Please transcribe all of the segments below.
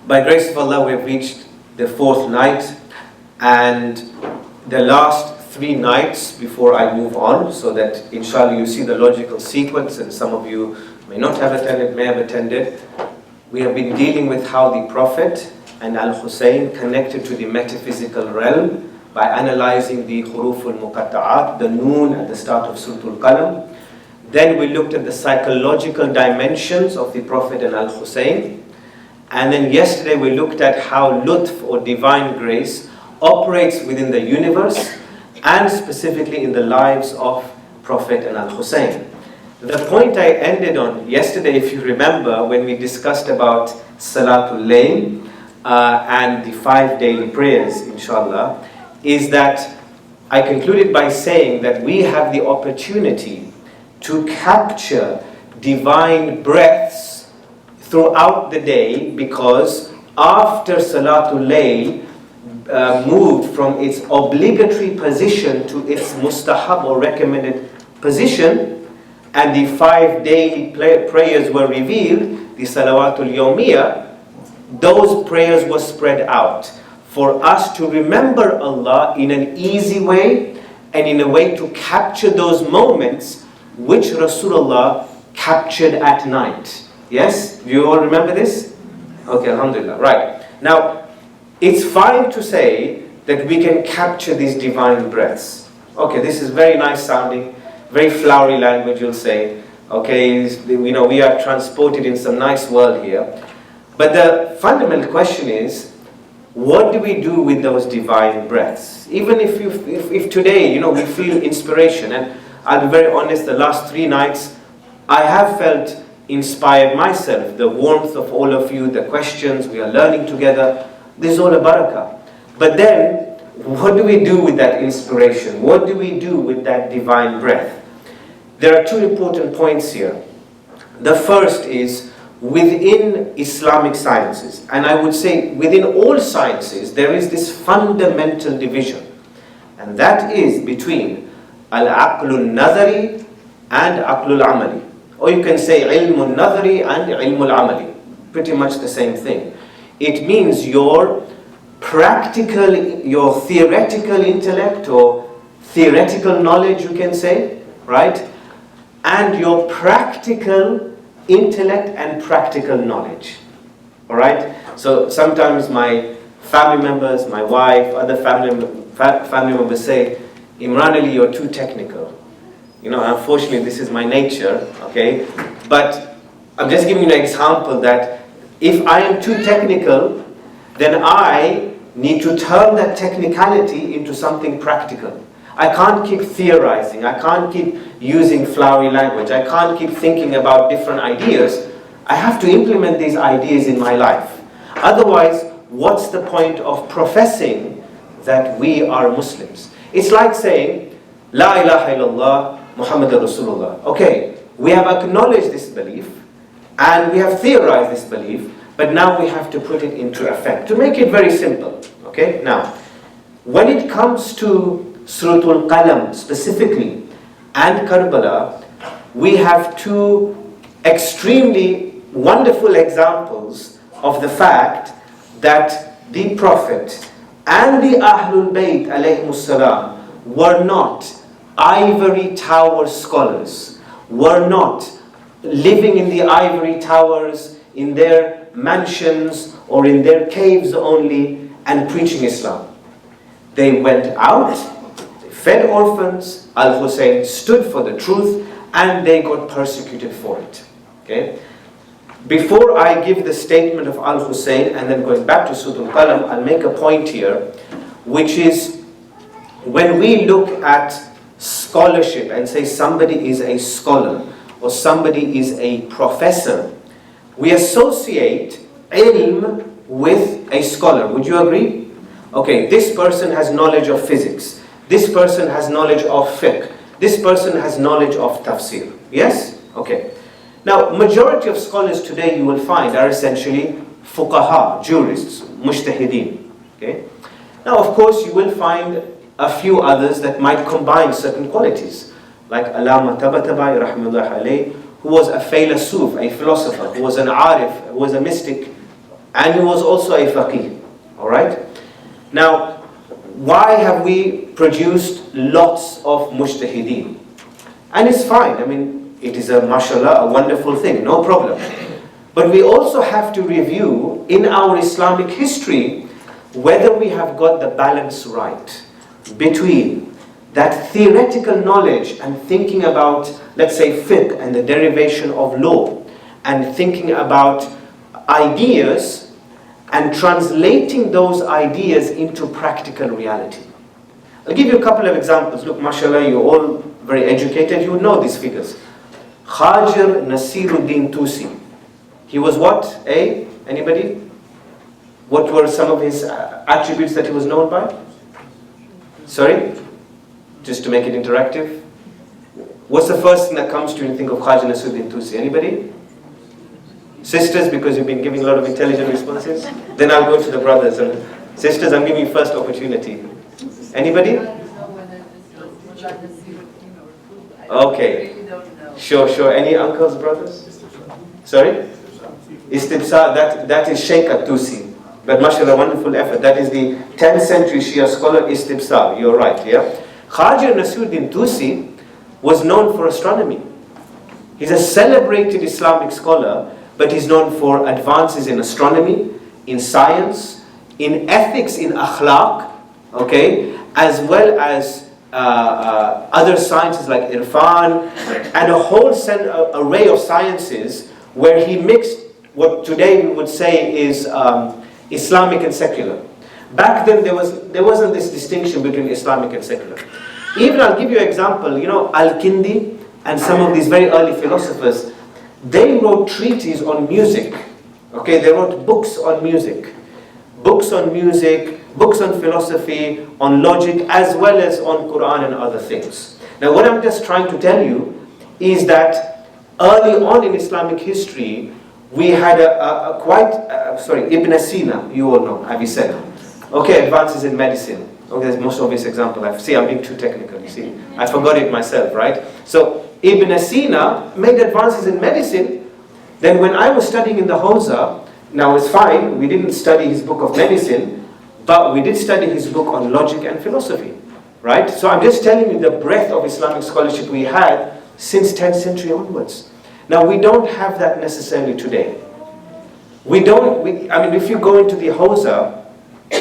By grace of Allah, we have reached the 4th night and the last 3 nights before I move on, so that inshallah you see the logical sequence, and some of you may not have attended, may have attended. We have been dealing with how the Prophet and al-Husayn connected to the metaphysical realm by analyzing the huruf al-muqatta'at, the noon at the start of Surat al-Qalam. Then we looked at the psychological dimensions of the Prophet and al-Husayn. And then yesterday we looked at how lutf or divine grace operates within the universe and specifically in the lives of Prophet and al-Husayn. The point I ended on yesterday, if you remember, when we discussed about Salatul Layl and the 5 daily prayers, inshallah, is that I concluded by saying that we have the opportunity to capture divine breaths throughout the day, because after Salatul Layl moved from its obligatory position to its mustahab or recommended position, and the 5 daily prayers were revealed, the Salawatul Yawmiyah, those prayers were spread out for us to remember Allah in an easy way and in a way to capture those moments which Rasulullah captured at night. Yes? Do you all remember this? Okay, alhamdulillah. Right. Now, it's fine to say that we can capture these divine breaths. Okay, this is very nice sounding, very flowery language, you'll say. Okay, we know we are transported in some nice world here. But the fundamental question is, what do we do with those divine breaths? Even if today, we feel inspiration, and I'll be very honest, the last 3 nights, I have felt inspired myself. The warmth of all of you, the questions, we are learning together. This is all a barakah. But then, what do we do with that inspiration? What do we do with that divine breath? There are 2 important points here. The first is, within Islamic sciences, and I would say within all sciences, there is this fundamental division. And that is between al-aqlul nadhari and aqlul amali. Or you can say ilmul nadhari and ilmul amali. Pretty much the same thing. It means your practical, your theoretical intellect or theoretical knowledge, you can say, right? And your practical intellect and practical knowledge. Alright? So sometimes my family members, my wife, other family members say, Imranali, you're too technical. Unfortunately this is my nature, okay? But I'm just giving you an example that if I am too technical, then I need to turn that technicality into something practical. I can't keep theorizing, I can't keep using flowery language, I can't keep thinking about different ideas. I have to implement these ideas in my life. Otherwise, what's the point of professing that we are Muslims? It's like saying, La ilaha illallah, Muhammad Rasulullah. Okay, we have acknowledged this belief, and we have theorized this belief, but now we have to put it into effect. To make it very simple, okay? Now, when it comes to Surat al-Qalam specifically, and Karbala, we have 2 extremely wonderful examples of the fact that the Prophet and the Ahlul Bayt alayhimus salam were not ivory tower scholars, were not living in the ivory towers, in their mansions or in their caves only and preaching Islam. They went out, they fed orphans, al-Husayn stood for the truth, and they got persecuted for it. Okay? Before I give the statement of al-Husayn and then going back to Surat al-Qalam, I'll make a point here, which is when we look at scholarship and say somebody is a scholar or somebody is a professor, we associate ilm with a scholar. Would you agree? Okay, this person has knowledge of physics. This person has knowledge of fiqh. This person has knowledge of tafsir. Yes? Okay. Now, majority of scholars today you will find are essentially fuqaha, jurists, mujtahideen. Okay? Now, of course, you will find a few others that might combine certain qualities, like Allama Tabatabai, rahimahullah alayh, who was a philosopher, a philosopher, who was an arif, who was a mystic, and he was also a faqih. All right? Now, why have we produced lots of mujtahideen? And it's fine. I mean, it is a mashallah, a wonderful thing, no problem. But we also have to review in our Islamic history whether we have got the balance right between that theoretical knowledge and thinking about, let's say, fiqh and the derivation of law, and thinking about ideas and translating those ideas into practical reality. I'll give you a couple of examples. Look, mashallah, you're all very educated, you know these figures. Khajir Nasiruddin Tusi. He was what? Anybody? What were some of his attributes that he was known by? Sorry? Just to make it interactive. What's the first thing that comes to you when you think of Khajir Nasiruddin Tusi? Anybody? Sisters, because you've been giving a lot of intelligent responses? Then I'll go to the brothers. And sisters, I'm giving you first opportunity. Anybody? Okay. Sure. Any uncles, brothers? Sorry? Istibsar, that is Shaykh at-Tusi. But mashallah, wonderful effort. That is the 10th century Shia scholar Istibsar. You're right, yeah? Khajir Nasiruddin Tusi was known for astronomy. He's a celebrated Islamic scholar, but he's known for advances in astronomy, in science, in ethics, in akhlaq, okay, as well as other sciences like irfan, and a whole array of sciences where he mixed what today we would say is Islamic and secular. Back then there wasn't this distinction between Islamic and secular. Even I'll give you an example, you know, Al-Kindi and some of these very early philosophers, they wrote treatises on music. Okay, they wrote books on music. Books on music, books on philosophy, on logic, as well as on Qur'an and other things. Now what I'm just trying to tell you is that early on in Islamic history, we had Ibn Sina, you all know, Avicenna. Okay, advances in medicine. Okay, that's the most obvious example. I'm being too technical, you see. I forgot it myself, right? So, Ibn Sina made advances in medicine. Then when I was studying in the Hawza, now it's fine, we didn't study his book of medicine, but we did study his book on logic and philosophy, right? So I'm just telling you the breadth of Islamic scholarship we had since 10th century onwards. Now we don't have that necessarily today. I mean, if you go into the Hawza,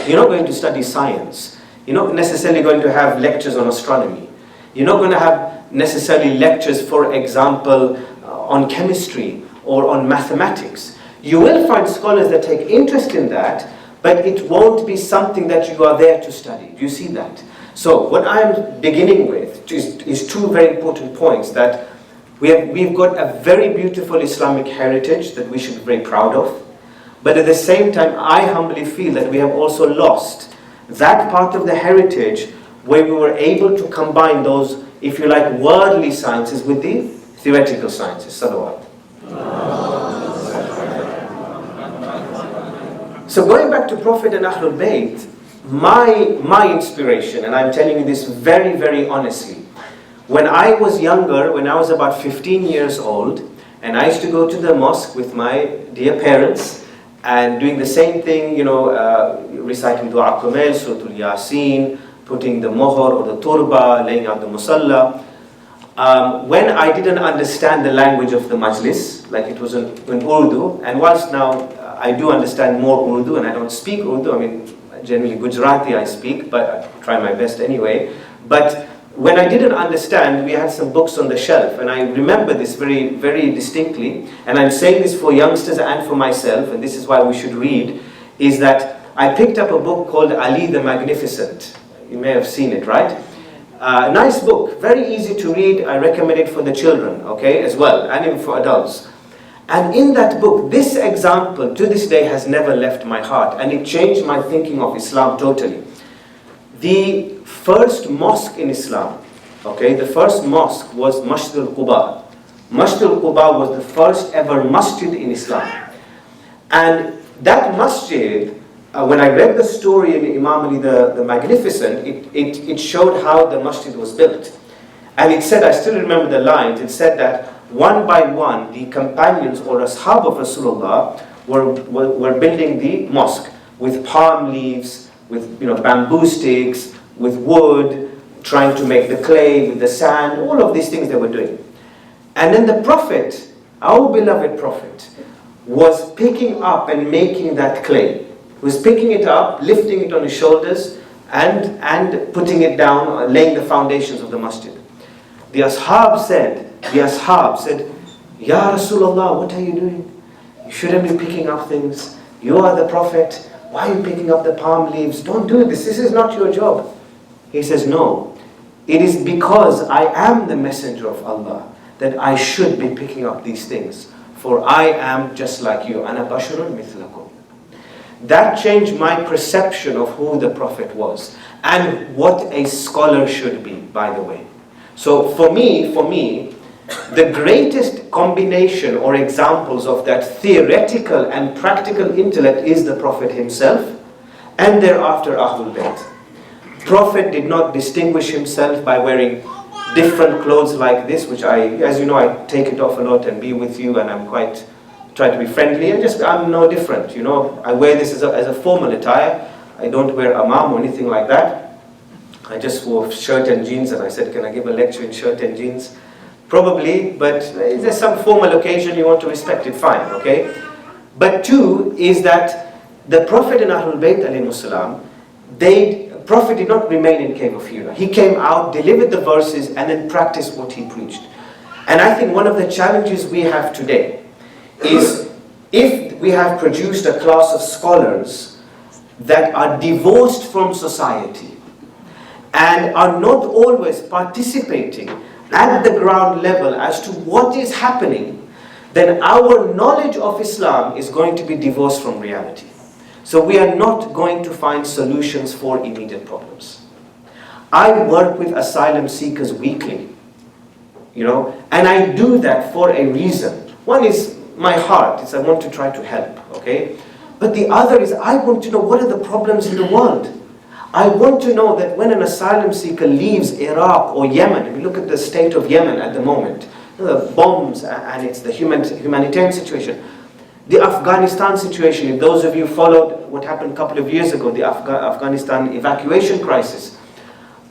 you're not going to study science. You're not necessarily going to have lectures on astronomy. You're not going to have necessarily lectures, for example, on chemistry or on mathematics. You will find scholars that take interest in that, but it won't be something that you are there to study. Do you see that? So what I'm beginning with is two very important points, that we've got a very beautiful Islamic heritage that we should be very proud of. But at the same time, I humbly feel that we have also lost that part of the heritage where we were able to combine those, if you like, worldly sciences with the theoretical sciences. s.a.w. So going back to Prophet and Ahlul Bayt, my inspiration, and I'm telling you this very, very honestly, when I was younger, when I was about 15 years old, and I used to go to the mosque with my dear parents, and doing the same thing, you know, reciting Dua Kumail, Surah Yasin, putting the mohor or the turba, laying out the musalla. When I didn't understand the language of the majlis, like it was in Urdu, and whilst now I do understand more Urdu, and I don't speak Urdu, I mean, generally Gujarati I speak, but I try my best anyway. But when I didn't understand, we had some books on the shelf, and I remember this very, very distinctly, and I'm saying this for youngsters and for myself, and this is why we should read, is that I picked up a book called Ali the Magnificent. You may have seen it, right? Nice book, very easy to read. I recommend it for the children, okay, as well, and even for adults. And in that book, this example to this day has never left my heart, and it changed my thinking of Islam totally. The first mosque in Islam, okay, the first mosque was Masjid al-Quba. Masjid al-Quba was the first ever masjid in Islam. And that masjid, when I read the story in Imam Ali the Magnificent, it showed how the masjid was built. And it said, I still remember the lines, it said that one by one, the companions or ashab of Rasulullah were building the mosque with palm leaves, with bamboo sticks, with wood, trying to make the clay with the sand, all of these things they were doing. And then the Prophet, our beloved Prophet, was picking up and making that clay. He was picking it up, lifting it on his shoulders, and putting it down, laying the foundations of the masjid. The ashab said, Ya Rasulullah, what are you doing? You shouldn't be picking up things. You are the Prophet. Why are you picking up the palm leaves? Don't do this. This is not your job. He says, no. It is because I am the messenger of Allah that I should be picking up these things. For I am just like you. Ana basharun mithlakum. That changed my perception of who the Prophet was and what a scholar should be, by the way. So for me, the greatest combination or examples of that theoretical and practical intellect is the Prophet himself, and thereafter Ahlul Bayt. Prophet did not distinguish himself by wearing different clothes like this, which as you know, I take it off a lot and be with you, and I'm try to be friendly, and I'm no different. I wear this as a formal attire. I don't wear imam or anything like that. I just wore shirt and jeans, and I said, can I give a lecture in shirt and jeans? Probably, but if there's some formal occasion you want to respect it, fine, okay? But two is that the Prophet and Ahlul Bayt alayhimus salam, Prophet did not remain in cave of Hira. He came out, delivered the verses, and then practiced what he preached. And I think one of the challenges we have today is if we have produced a class of scholars that are divorced from society and are not always participating at the ground level as to what is happening, then our knowledge of Islam is going to be divorced from reality. So we are not going to find solutions for immediate problems. I work with asylum seekers weekly, and I do that for a reason. One is my heart, I want to try to help, okay? But the other is I want to know what are the problems in the world. I want to know that when an asylum seeker leaves Iraq or Yemen, if you look at the state of Yemen at the moment, the bombs and it's the humanitarian situation, the Afghanistan situation, if those of you followed what happened a couple of years ago, the Afghanistan evacuation crisis,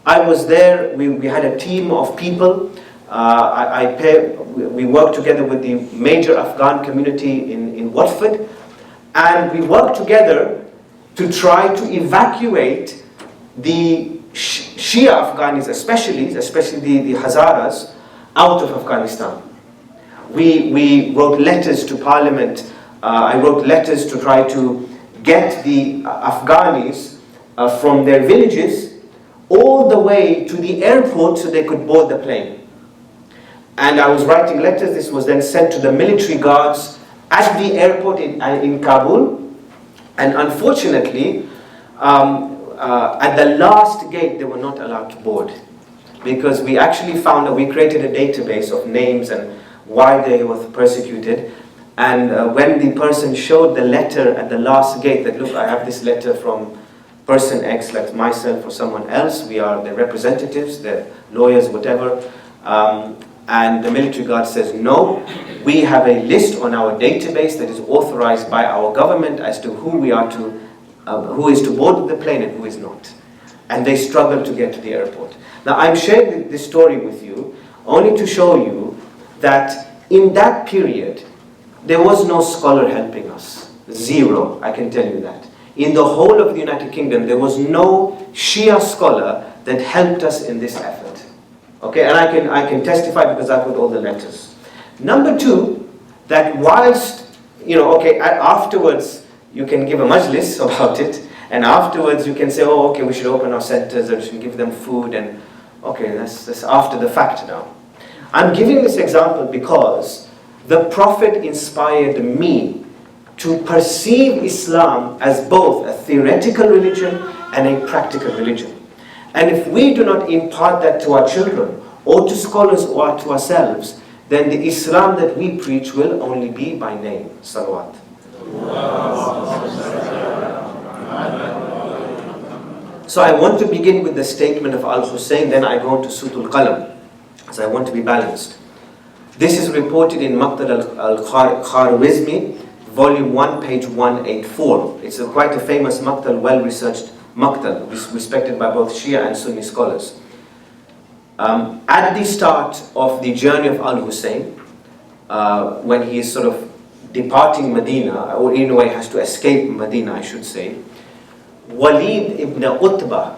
I was there, we had a team of people, we worked together with the major Afghan community in Watford, and we worked together to try to evacuate the Shia Afghanis, especially the Hazaras, out of Afghanistan. We wrote letters to Parliament. I wrote letters to try to get the Afghanis from their villages all the way to the airport so they could board the plane. And I was writing letters. This was then sent to the military guards at the airport in Kabul. And unfortunately, at the last gate, they were not allowed to board, because we actually found that we created a database of names and why they were persecuted. And when the person showed the letter at the last gate, that look, I have this letter from person X, like myself or someone else, we are the representatives, the lawyers, whatever. And the military guard says, no, we have a list on our database that is authorized by our government as to who is to board the plane and who is not. And they struggle to get to the airport. Now I'm sharing this story with you only to show you that in that period, there was no scholar helping us. Zero, I can tell you that. In the whole of the United Kingdom, there was no Shia scholar that helped us in this effort. Okay, and I can testify because I've got all the letters. Number two, that whilst, afterwards you can give a majlis about it, and afterwards you can say, oh, okay, we should open our centers and we should give them food, and okay, that's after the fact now. I'm giving this example because the Prophet inspired me to perceive Islam as both a theoretical religion and a practical religion. And if we do not impart that to our children, or to scholars, or to ourselves, then the Islam that we preach will only be by name. Salawat. So I want to begin with the statement of al-Husayn, then I go on to Surat al-Qalam, so I want to be balanced. This is reported in Maqtal al-Khwarizmi, volume 1, page 184. It's quite a famous maqtal, well-researched maqtal, respected by both Shia and Sunni scholars. At the start of the journey of al-Husayn, when he is sort of departing Medina, or in a way has to escape Medina, I should say, Walid ibn Utbah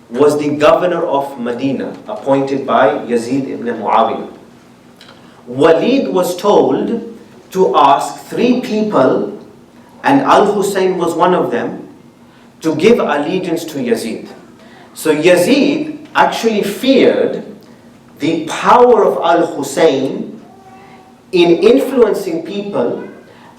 was the governor of Medina, appointed by Yazid ibn Muawiyah. Walid was told to ask 3 people, and al-Husayn was one of them, to give allegiance to Yazid. So Yazid actually feared the power of al-Husayn in influencing people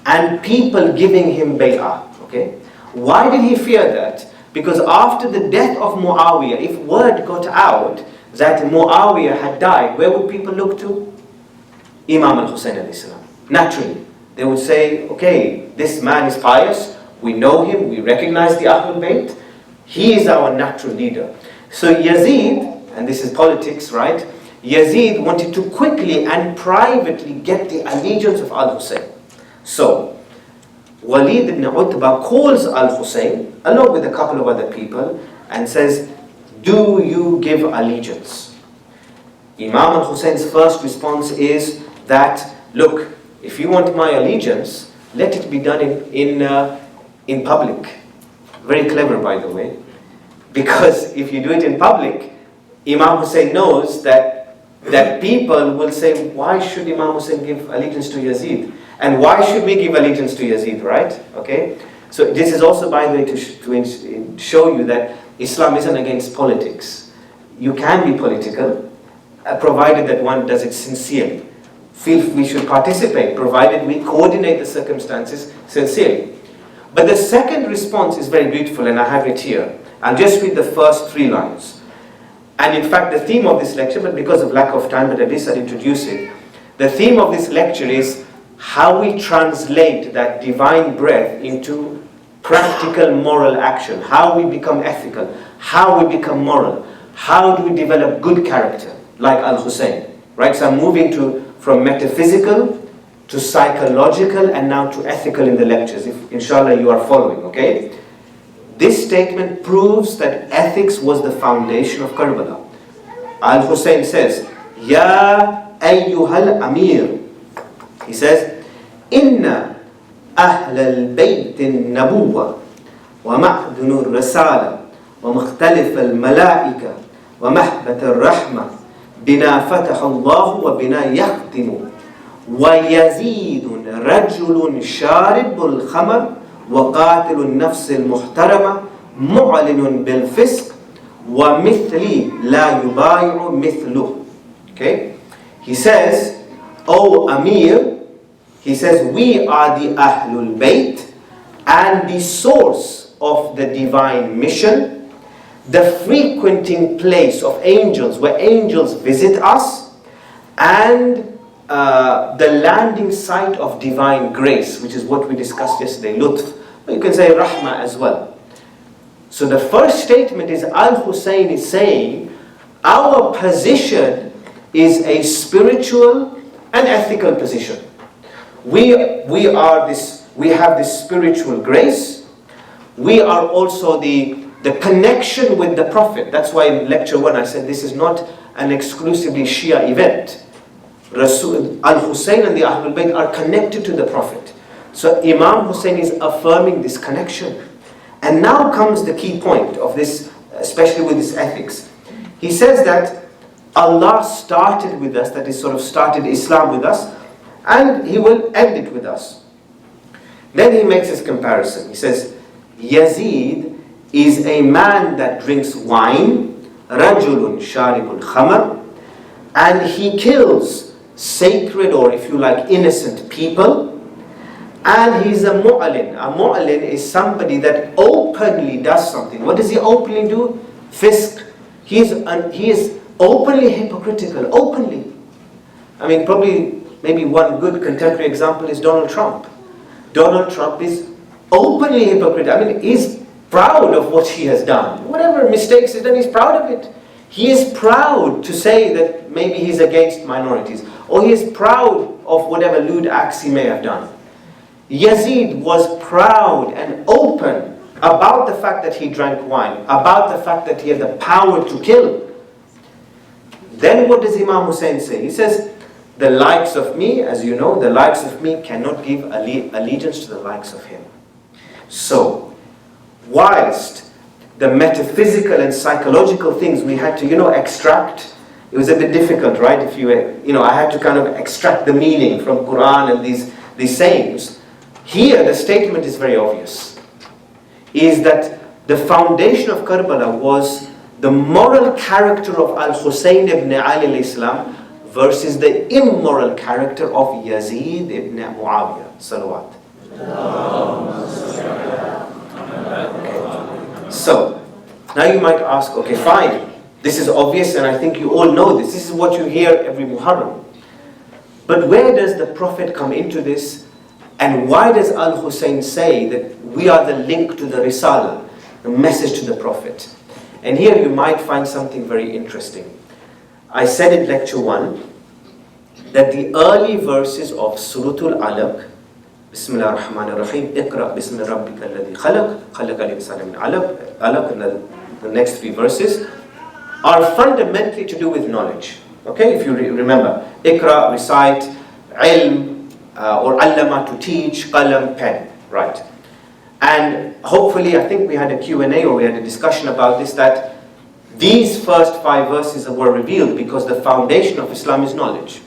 and people giving him bay'ah. Okay? Why did he fear that? Because after the death of Muawiyah, if word got out that Muawiyah had died, where would people look to? Imam al-Husayn alayhi salam. Naturally, they would say, okay, this man is pious, we know him, we recognize the Ahlul Bayt, he is our natural leader. So Yazid, and this is politics, right? Yazid wanted to quickly and privately get the allegiance of al-Husayn. So, Walid ibn Utbah calls al-Husayn, along with a couple of other people, and says, do you give allegiance? Imam al-Husayn's first response is that, look, if you want my allegiance, let it be done in public. Very clever, by the way. Because if you do it in public, Imam Hussein knows that people will say, why should Imam Hussein give allegiance to Yazid? And why should we give allegiance to Yazid, right? Okay? So this is also, by the way, to show you that Islam isn't against politics. You can be political, provided that one does it sincerely. Feel we should participate, provided we coordinate the circumstances sincerely. But the second response is very beautiful, and I have it here. I'll just read the first 3 lines. And in fact, the theme of this lecture, but because of lack of time, but at least I'll introduce it. The theme of this lecture is how we translate that divine breath into practical moral action. How we become ethical. How we become moral. How do we develop good character, like al-Husayn. Right? So I'm moving from metaphysical to psychological and now to ethical in the lectures, if inshallah you are following, okay? This statement proves that ethics was the foundation of Karbala. Al-Husayn says, Ya ayyuhal amir. He says, Inna ahlal bayt al-nabuwa wa ma'dunu al-rasala wa mukhtalif al-malaika wa mahbat al-rahma bina fataha Allah wa bina yakhtimu wa yazidun rajulun sharibul khamar وقاتل النفس المحترمة معلن بالفسق ومثلي لا يبايع مثله. Okay? He says, O Amir, he says, we are the Ahlul Bayt and the source of the divine mission, the frequenting place of angels, where angels visit us, and the landing site of divine grace, which is what we discussed yesterday, lutf. You can say rahmah as well. So the first statement is al-Husayn is saying, our position is a spiritual and ethical position. We have this spiritual grace. We are also the connection with the Prophet. That's why in lecture 1 I said this is not an exclusively Shia event. Al-Husayn and the Ahlul Bayt are connected to the Prophet. So Imam Hussein is affirming this connection. And now comes the key point of this, especially with this ethics. He says that Allah started with us, that is sort of started Islam with us, and He will end it with us. Then he makes this comparison. He says, Yazid is a man that drinks wine, rajulun sharibul khamar, and he kills sacred, or if you like, innocent people. And he's a mu'alin. A mu'alin is somebody that openly does something. What does he openly do? Fisk. He is openly hypocritical. Openly. I mean, probably, maybe one good contemporary example is Donald Trump. Donald Trump is openly hypocritical. I mean, he's proud of what he has done. Whatever mistakes he's done, he's proud of it. He is proud to say that maybe he's against minorities. or he is proud of whatever lewd acts he may have done. Yazid was proud and open about the fact that he drank wine, about the fact that he had the power to kill. Then what does Imam Hussein say? He says, the likes of me, as you know, the likes of me cannot give allegiance to the likes of him. So, whilst the metaphysical and psychological things we had to, extract, it was a bit difficult, right? If I had to kind of extract the meaning from Qur'an and these sayings. Here, the statement is very obvious. Is that the foundation of Karbala was the moral character of al-Husayn ibn Ali al-Islam versus the immoral character of Yazid ibn Muawiyah. Salawat. Okay. So, now you might ask, okay, fine. This is obvious and I think you all know this. This is what you hear every Muharram. But where does the Prophet come into this? And why does al-Husayn say that we are the link to the Risala, the message to the Prophet? And here you might find something very interesting. I said in lecture 1 that the early verses of Surat al-Alaq, Bismillah ar-Rahman ar-Rahim, Iqra bismi rabbika alladhi khalaq, khalaqa al-insana min alaq, and the next 3 verses, are fundamentally to do with knowledge. Okay, if you remember, Iqra, recite, ilm, or allama, to teach, qalam, pen, right. And hopefully, I think we had a Q&A or we had a discussion about this, that these first 5 verses were revealed because the foundation of Islam is knowledge.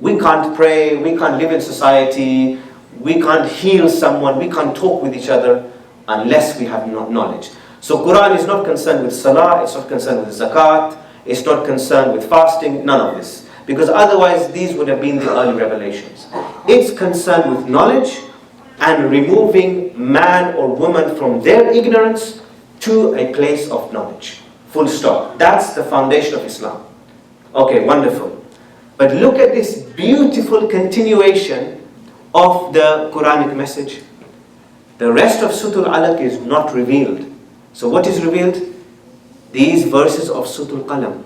We can't pray, we can't live in society, we can't heal someone, we can't talk with each other unless we have knowledge. So Qur'an is not concerned with salah, it's not concerned with zakat, it's not concerned with fasting, none of this. Because otherwise these would have been the early revelations. It's concerned with knowledge and removing man or woman from their ignorance to a place of knowledge. Full stop. That's the foundation of Islam. Okay, wonderful. But look at this beautiful continuation of the Quranic message. The rest of Surat al-Alaq is not revealed. So what is revealed? These verses of Surat al-Qalam.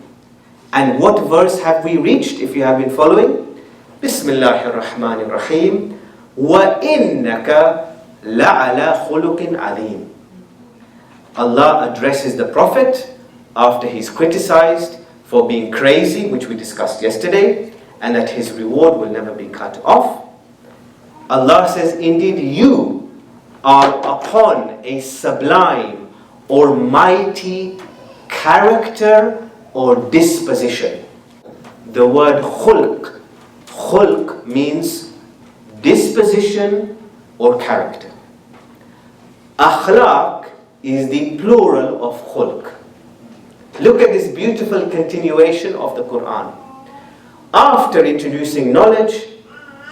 And what verse have we reached if you have been following? Bismillahir Rahmanir Rahim. وَإِنَّكَ لَعَلَى خُلُقٍ عَظِيمٍ. Allah addresses the Prophet after he's criticized for being crazy, which we discussed yesterday, and that his reward will never be cut off. Allah says, indeed you are upon a sublime or mighty character or disposition. The word khulq means disposition or character. Akhlaq is the plural of khulq. Look at this beautiful continuation of the Qur'an. After introducing knowledge,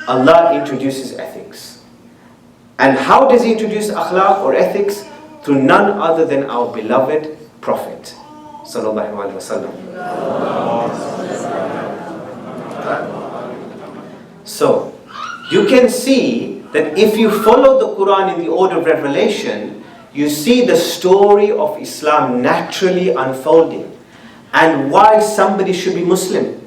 Allah introduces ethics. And how does He introduce akhlaq or ethics? Through none other than our beloved Prophet Sallallahu Alaihi Wasallam. So, you can see that if you follow the Qur'an in the order of revelation, you see the story of Islam naturally unfolding. And why somebody should be Muslim.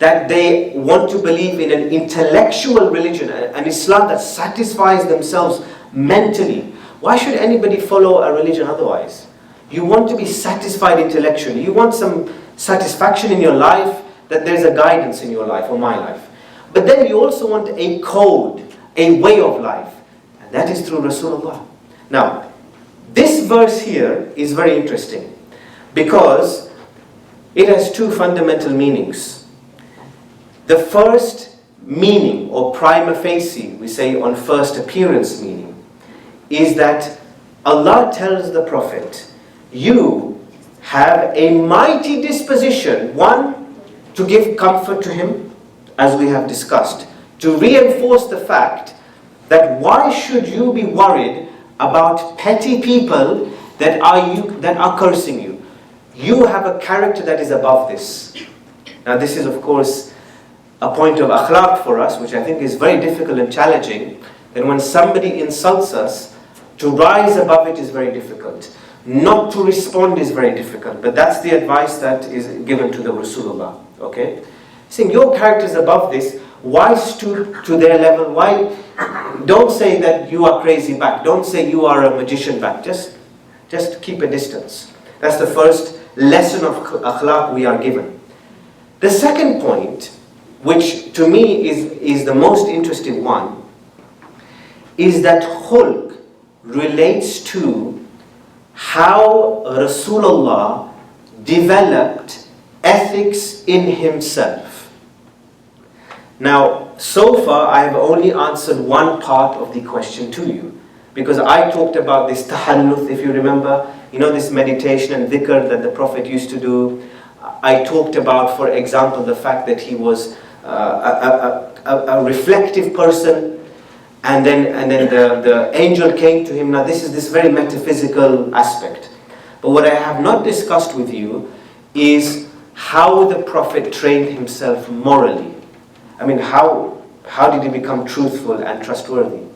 That they want to believe in an intellectual religion, an Islam that satisfies themselves mentally. Why should anybody follow a religion otherwise? You want to be satisfied intellectually. You want some satisfaction in your life, that there's a guidance in your life or my life. But then you also want a code, a way of life. And that is through Rasulullah. Now, this verse here is very interesting because it has 2 fundamental meanings. The first meaning, or prima facie, we say on first appearance meaning, is that Allah tells the Prophet, you have a mighty disposition, 1, to give comfort to him, as we have discussed, to reinforce the fact that why should you be worried about petty people that are cursing you? You have a character that is above this. Now this is of course a point of akhlaq for us, which I think is very difficult and challenging, that when somebody insults us, to rise above it is very difficult. Not to respond is very difficult, but that's the advice that is given to the Rasulullah. Okay? Saying your character is above this, why stoop to their level? Why? Don't say that you are crazy back. Don't say you are a magician back. Just keep a distance. That's the first lesson of akhlaq we are given. The second point, which to me is the most interesting one, is that khulq relates to how Rasulullah developed ethics in himself. Now, so far I have only answered one part of the question to you, because I talked about this tahalluth, if you remember, this meditation and dhikr that the Prophet used to do. I talked about, for example, the fact that he was a reflective person, and then the angel came to him. Now this is this very metaphysical aspect. But what I have not discussed with you is how the Prophet trained himself morally. I mean, how did he become truthful and trustworthy?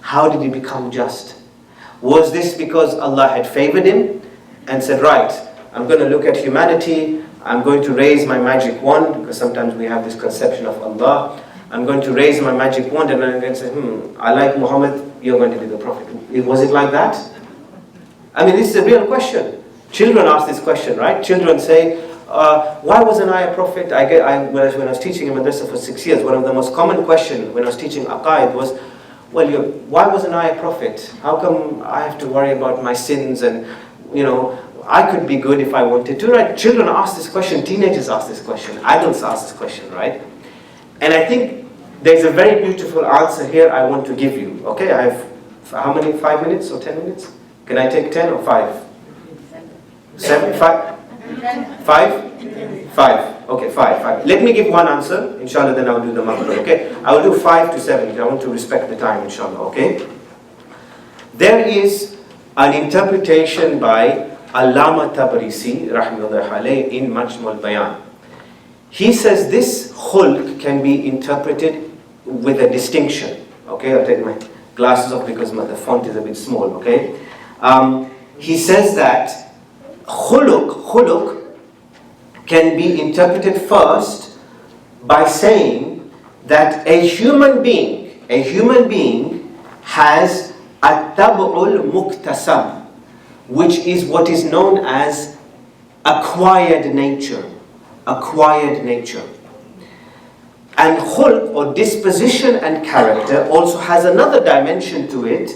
How did he become just? Was this because Allah had favored him and said, right, I'm going to look at humanity, I'm going to raise my magic wand, because sometimes we have this conception of Allah. I'm going to raise my magic wand and I'm going to say, I like Muhammad, you're going to be the Prophet. Was it like that? I mean, this is a real question. Children ask this question, right? Children say, why wasn't I a prophet? When I was teaching in Madrasa for 6 years, one of the most common questions when I was teaching Aqaid was, why wasn't I a prophet? How come I have to worry about my sins and, I could be good if I wanted to, right? Children ask this question, teenagers ask this question, adults ask this question, right? And I think there's a very beautiful answer here I want to give you, okay? I have, how many, 5 minutes or 10 minutes? Can I take 10 or 5? 7? 5? 5? 5. Okay, 5. Let me give one answer, inshallah, then I'll do the makhluk, okay? I will do 5 to 7, I want to respect the time, inshallah, okay? There is an interpretation by Allama Tabarisi, rahimahullah alayh, in Majmul Bayan. He says this khulq can be interpreted with a distinction. Okay, I'll take my glasses off because the font is a bit small, okay? He says that khuluq can be interpreted first by saying that a human being has at-tab'ul muktasab, which is what is known as acquired nature. And khulq, or disposition and character, also has another dimension to it,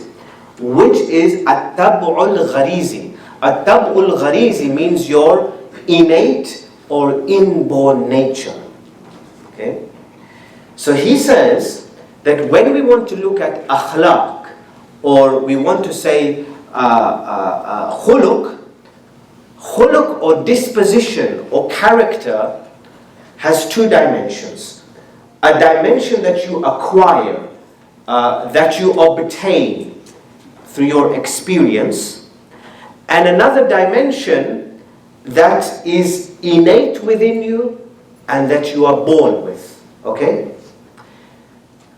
which is at-tab'ul gharizi. At-tab'ul gharizi means your innate or inborn nature. Okay? So he says that when we want to look at akhlaq, or we want to say khuluq or disposition or character has two dimensions. A dimension that you acquire, that you obtain through your experience, and another dimension that is innate within you and that you are born with. Okay?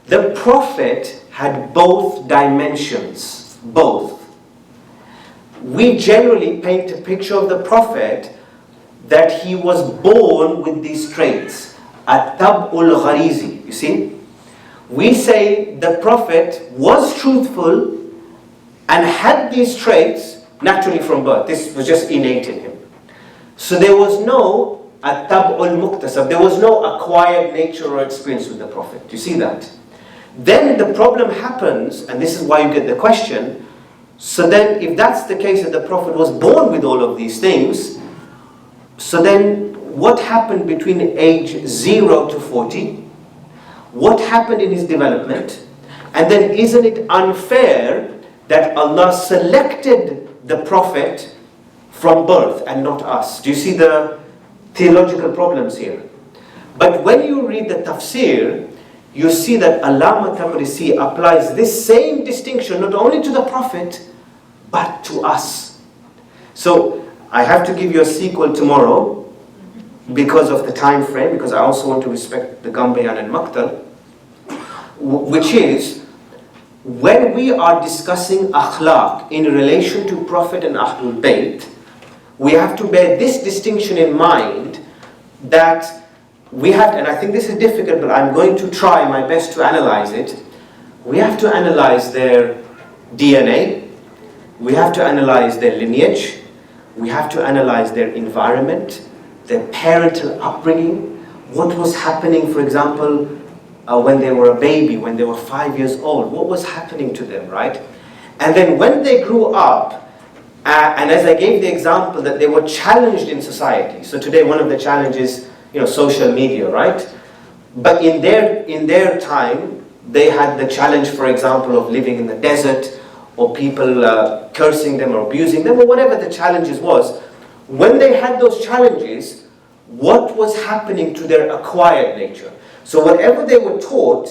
The Prophet had both dimensions, both. We generally paint a picture of the Prophet that he was born with these traits, at-tab'ul gharizi, you see? We say the Prophet was truthful and had these traits naturally from birth. This was just innate in him. So there was no at-tab'ul muktasab, there was no acquired nature or experience with the Prophet. Do you see that? Then the problem happens, and this is why you get the question. So then, if that's the case, that the Prophet was born with all of these things, so then what happened between age 0 to 40? What happened in his development? And then isn't it unfair that Allah selected the Prophet from birth and not us? Do you see the theological problems here? But when you read the tafsir, you see that Allama Tabrisi applies this same distinction not only to the Prophet, but to us. So, I have to give you a sequel tomorrow because of the time frame, because I also want to respect the Gambayan and Maktal, which is, when we are discussing akhlaq in relation to Prophet and Ahlul Bayt, we have to bear this distinction in mind, that we have, and I think this is difficult, but I'm going to try my best to analyze it. We have to analyze their DNA, we have to analyze their lineage, we have to analyze their environment, their parental upbringing, what was happening, for example, when they were a baby, when they were 5 years old, what was happening to them, right? And then when they grew up, and as I gave the example that they were challenged in society. So today one of the challenges, social media, right? But in their time, they had the challenge, for example, of living in the desert, or people cursing them or abusing them, or whatever the challenges was. When they had those challenges, what was happening to their acquired nature? So whatever they were taught,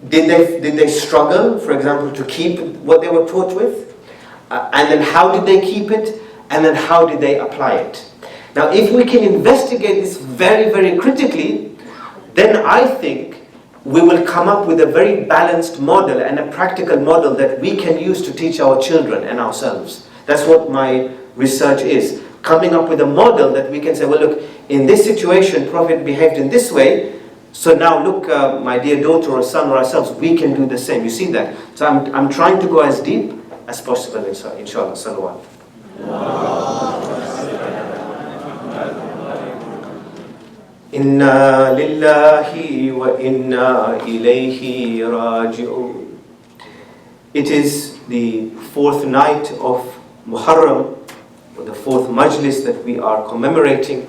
did they struggle, for example, to keep what they were taught with? And then how did they keep it? And then how did they apply it? Now, if we can investigate this very, very critically, then I think we will come up with a very balanced model and a practical model that we can use to teach our children and ourselves. That's what my research is. Coming up with a model that we can say, well, look, in this situation, Prophet behaved in this way, so now look, my dear daughter or son or ourselves, we can do the same. You see that? So I'm trying to go as deep as possible, inshallah. Salawat. Inna lillahi wa inna ilayhi raji'un. It is the fourth night of Muharram, or the fourth majlis that we are commemorating.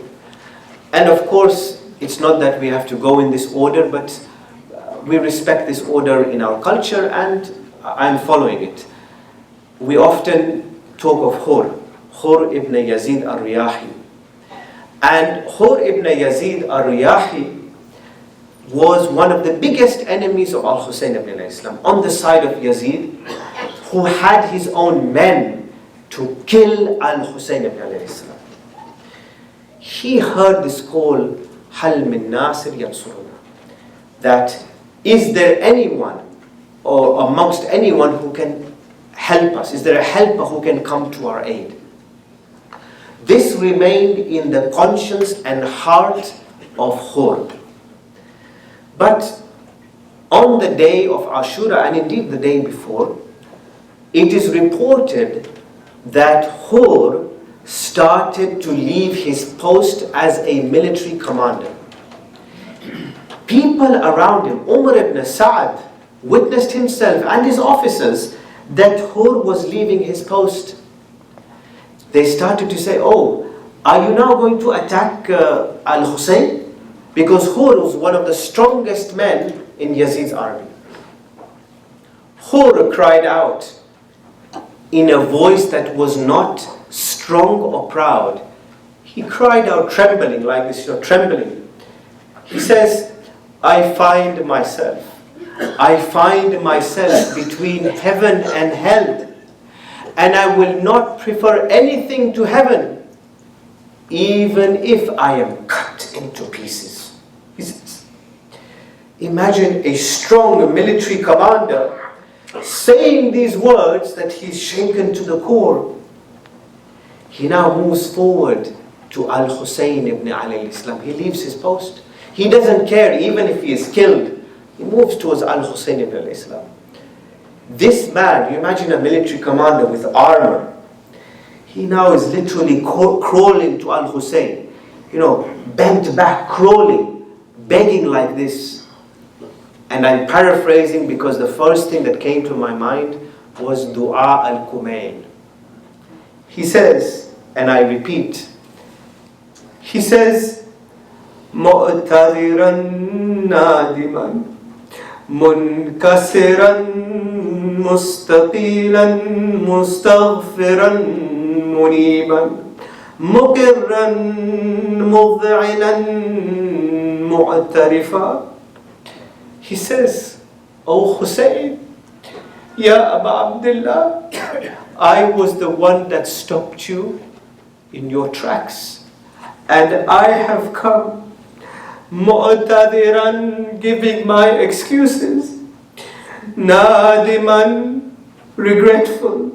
And of course, it's not that we have to go in this order, but we respect this order in our culture, and I'm following it. We often talk of Hur ibn Yazid al-Riyahi. And Hur ibn Yazid al-Riyahi was one of the biggest enemies of al-Husayn ibn Islam, on the side of Yazid, who had his own men to kill al-Husayn ibn Islam. He heard this call, Hal min Nasir yansuruna, that is there anyone, or amongst anyone who can help us? Is there a helper who can come to our aid? This remained in the conscience and heart of Hur. But on the day of Ashura, and indeed the day before, it is reported that Hur started to leave his post as a military commander. People around him, Umar ibn Sa'd, witnessed himself and his officers that Hur was leaving his post. They started to say, oh, are you now going to attack al-Husayn? Because Hur was one of the strongest men in Yazid's army. Hur cried out in a voice that was not strong or proud. He cried out trembling like this, trembling. He says, I find myself between heaven and hell, and I will not prefer anything to heaven, even if I am cut into pieces. He says, imagine a strong military commander saying these words that he's shaken to the core. He now moves forward to al-Husayn ibn Ali al-Islam. He leaves his post. He doesn't care even if he is killed. He moves towards al-Husayn ibn al-Islam. This man, you imagine a military commander with armor. He now is literally crawling to al-Husayn. Bent back, crawling, begging like this. And I'm paraphrasing because the first thing that came to my mind was Dua al-Kumayn. He says, and I repeat, he says, مُعْتَذِرًا نَادِمًا مُنْكَسِرًا مُسْتَقِيلًا مُسْتَغْفِرًا مُنِيبًا مُقِرًا مُذْعِنًا مُعْتَرِفًا. He says, O Husayn, Ya Aba Abdullah, I was the one that stopped you in your tracks, and I have come mu'tadiran, giving my excuses, nadiman, regretful,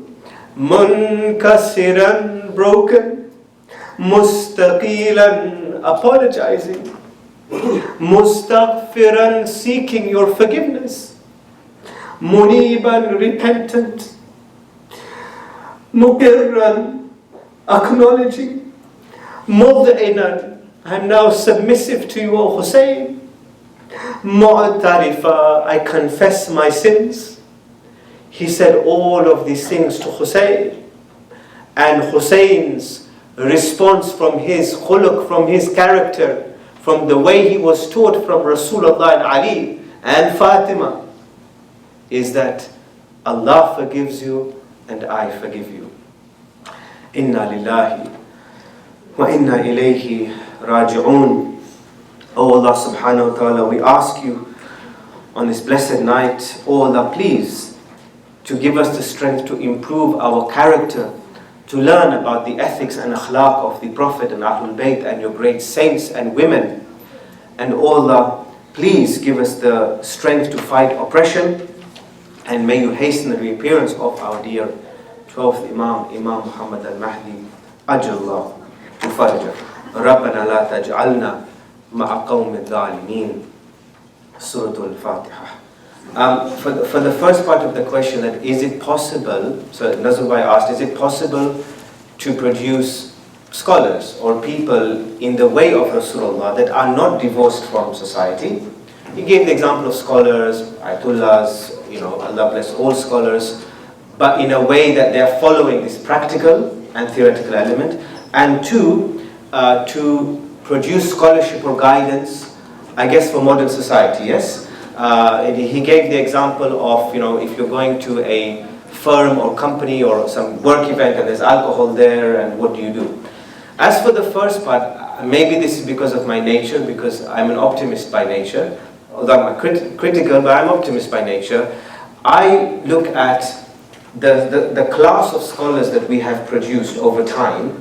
munkasiran, broken, mustaqilan, apologizing, mustaghfiran, seeking your forgiveness, muniban, repentant, muqirran, acknowledging, mud'inan, I'm now submissive to you, O Husayn, mu'tarifa, I confess my sins. He said all of these things to Husayn, and Husayn's response from his khuluq, from his character, from the way he was taught from Rasulullah and Ali and Fatima, is that Allah forgives you and I forgive you. Inna lillahi wa inna ilayhi raji'un. Oh Allah subhanahu wa ta'ala, we ask you on this blessed night, oh Allah, please, to give us the strength to improve our character, to learn about the ethics and akhlaq of the Prophet and Ahlul Bayt and your great saints and women. And oh Allah, please give us the strength to fight oppression, and may you hasten the reappearance of our dear 12th Imam, Imam Muhammad al-Mahdi, Ajallah, Tufarja. Rabbana la taj'alna ma'a qawmi al-zalimin. Surat al-Fatiha. For the first part of the question, that is it possible, so Nazarbai asked, is it possible to produce scholars or people in the way of Rasulullah that are not divorced from society? He gave the example of scholars, ayatullahs, Allah bless all scholars, but in a way that they are following this practical and theoretical element, and two, to produce scholarship or guidance, I guess, for modern society, yes? He gave the example of, if you're going to a firm or company or some work event and there's alcohol there, and what do you do? As for the first part, maybe this is because of my nature, because I'm an optimist by nature, although I'm critical, but I'm optimist by nature. I look at the class of scholars that we have produced over time,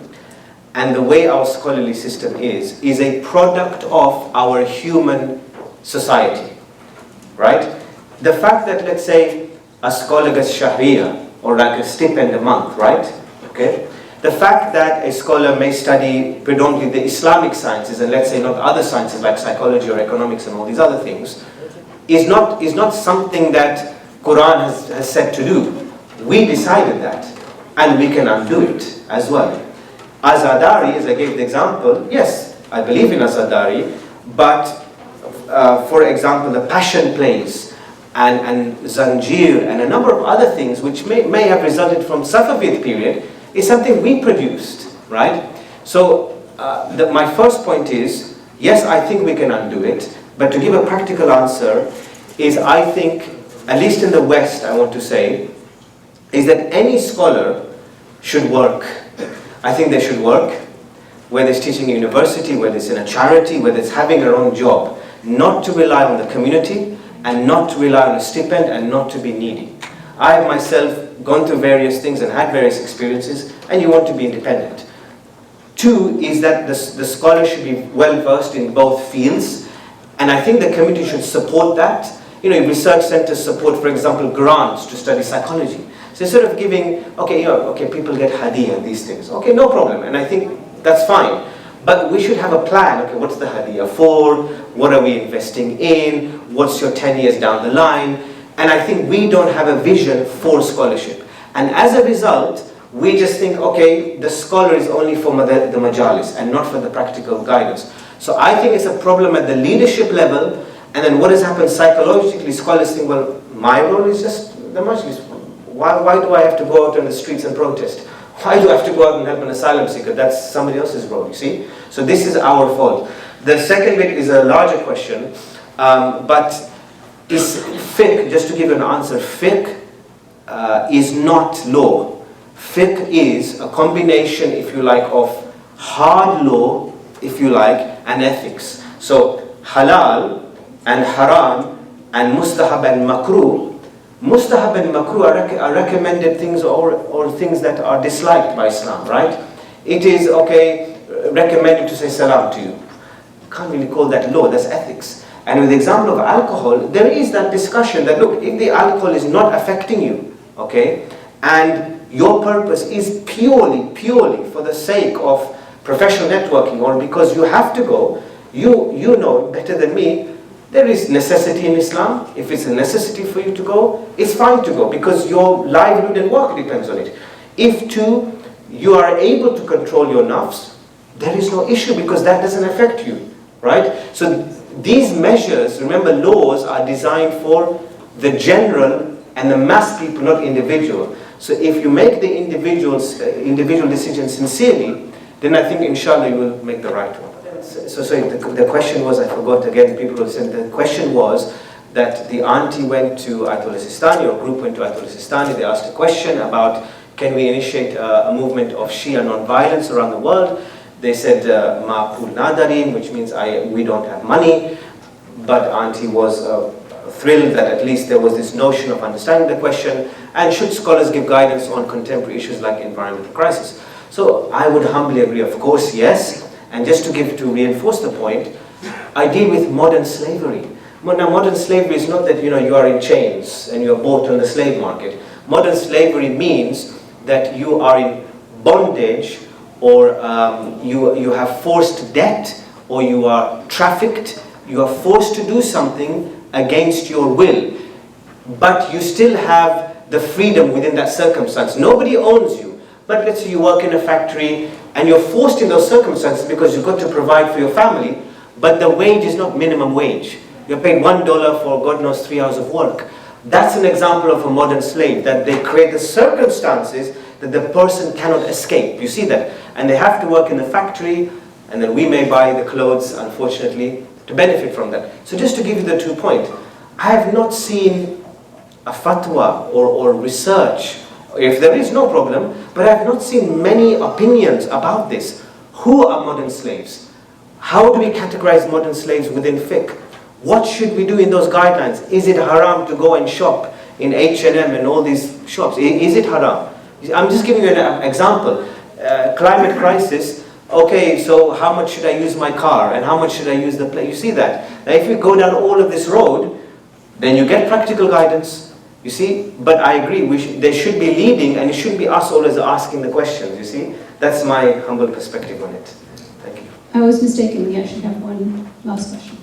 and the way our scholarly system is a product of our human society. Right? The fact that, let's say, a scholar gets shahriya, or like a stipend a month, right? Okay? The fact that a scholar may study predominantly the Islamic sciences, and let's say not other sciences like psychology or economics and all these other things, is not something that Qur'an has said to do. We decided that, and we can undo it as well. Azadari, as I gave the example, yes, I believe in Azadari, but for example, the passion plays and Zanjir and a number of other things which may have resulted from Safavid period is something we produced, right? So my first point is, yes, I think we can undo it, but to give a practical answer is, I think, at least in the West, I want to say, is that any scholar should work. I think they should work, whether it's teaching a university, whether it's in a charity, whether it's having their own job. Not to rely on the community, and not to rely on a stipend, and not to be needy. I have myself gone through various things and had various experiences, and you want to be independent. Two is that the scholar should be well versed in both fields, and I think the community should support that. Research centers support, for example, grants to study psychology. So instead of giving, okay, people get hadiyah, these things, okay, no problem, and I think that's fine. But we should have a plan. Okay, what's the hadiyah for? What are we investing in? What's your 10 years down the line? And I think we don't have a vision for scholarship. And as a result, we just think, okay, the scholar is only for the majalis and not for the practical guidance. So I think it's a problem at the leadership level. And then what has happened psychologically, scholars think, well, my role is just the majlis. Why do I have to go out on the streets and protest? Why do I have to go out and help an asylum seeker? That's somebody else's role, you see? So this is our fault. The second bit is a larger question, but is fiqh, just to give you an answer, fiqh is not law. Fiqh is a combination, if you like, of hard law, if you like, and ethics. So halal and haram and mustahab and makruh. Mustahab and makruh are recommended things or things that are disliked by Islam, right? It is, okay, recommended to say salam to you. You can't really call that law, that's ethics. And with the example of alcohol, there is that discussion that, look, if the alcohol is not affecting you, okay, and your purpose is purely for the sake of professional networking or because you have to go, You know better than me, there is necessity in Islam. If it's a necessity for you to go, it's fine to go, because your livelihood and work depends on it. If too, you are able to control your nafs, there is no issue, because that doesn't affect you, right? So these measures, remember, laws are designed for the general and the mass people, not individual. So if you make the individual decision sincerely, then I think inshallah you will make the right one. So the question was, I forgot again, people will say, the question was that the auntie went to Ayatollah Sistani, or group went to Ayatollah Sistani, they asked a question about, can we initiate a movement of Shia non-violence around the world? They said, Ma pul nadarim, which means we don't have money. But auntie was thrilled that at least there was this notion of understanding the question, and should scholars give guidance on contemporary issues like environmental crisis? So I would humbly agree, of course, yes. And just to reinforce the point, I deal with modern slavery. Now, modern slavery is not that you are in chains and you are bought on the slave market. Modern slavery means that you are in bondage, or you have forced debt, or you are trafficked. You are forced to do something against your will, but you still have the freedom within that circumstance. Nobody owns you, but let's say you work in a factory and you're forced in those circumstances because you've got to provide for your family, but the wage is not minimum wage. You're paid $1 for God knows 3 hours of work. That's an example of a modern slave, that they create the circumstances that the person cannot escape. You see that? And they have to work in the factory, and then we may buy the clothes, unfortunately, to benefit from that. So just to give you the 2 points, I have not seen a fatwa or research. If there is, no problem, but I have not seen many opinions about this. Who are modern slaves? How do we categorize modern slaves within fiqh? What should we do in those guidelines? Is it haram to go and shop in H&M and all these shops? Is it haram? I'm just giving you an example. Climate crisis, okay, so how much should I use my car and how much should I use the plane? You see that? Now if you go down all of this road, then you get practical guidance. You see, but I agree, they should be leading, and it shouldn't be us always asking the questions, you see. That's my humble perspective on it. Thank you. I was mistaken, we actually have one last question.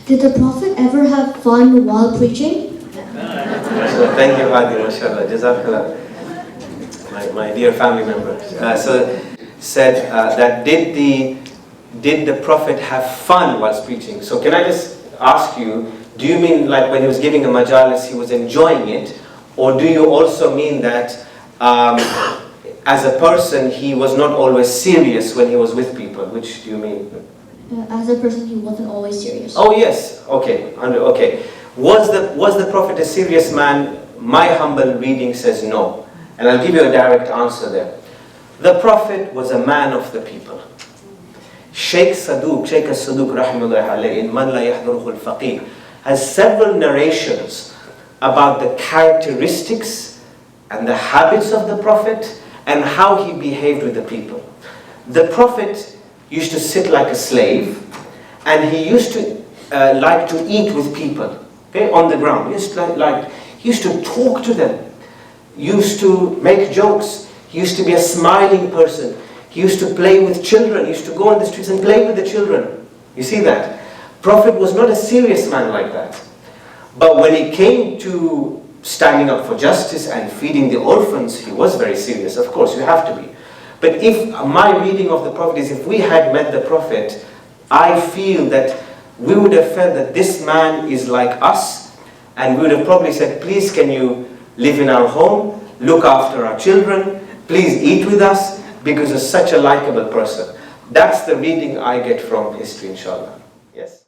Did the Prophet ever have fun while preaching? Thank you, Adi, mashallah, jazakallah. My dear family member. Said that did the Prophet have fun whilst preaching? So can I just ask you, do you mean like when he was giving a majalis, he was enjoying it? Or do you also mean that as a person, he was not always serious when he was with people? Which do you mean? As a person, he wasn't always serious. Oh yes, okay, okay. Was the Prophet a serious man? My humble reading says no. And I'll give you a direct answer there. The Prophet was a man of the people. Shaykh as-Saduq rahimahullah alayhi in Man La Yahduruhu al-Faqih has several narrations about the characteristics and the habits of the Prophet and how he behaved with the people. The Prophet used to sit like a slave, and he used to like to eat with people, okay, on the ground. He used to talk to them, used to make jokes. He used to be a smiling person. He used to play with children. He used to go on the streets and play with the children. You see that? Prophet was not a serious man like that. But when it came to standing up for justice and feeding the orphans, he was very serious. Of course, you have to be. But if my reading of the Prophet is, if we had met the Prophet, I feel that we would have felt that this man is like us, and we would have probably said, please can you live in our home, look after our children, please eat with us, because he's such a likable person. That's the reading I get from history, inshallah. Yes.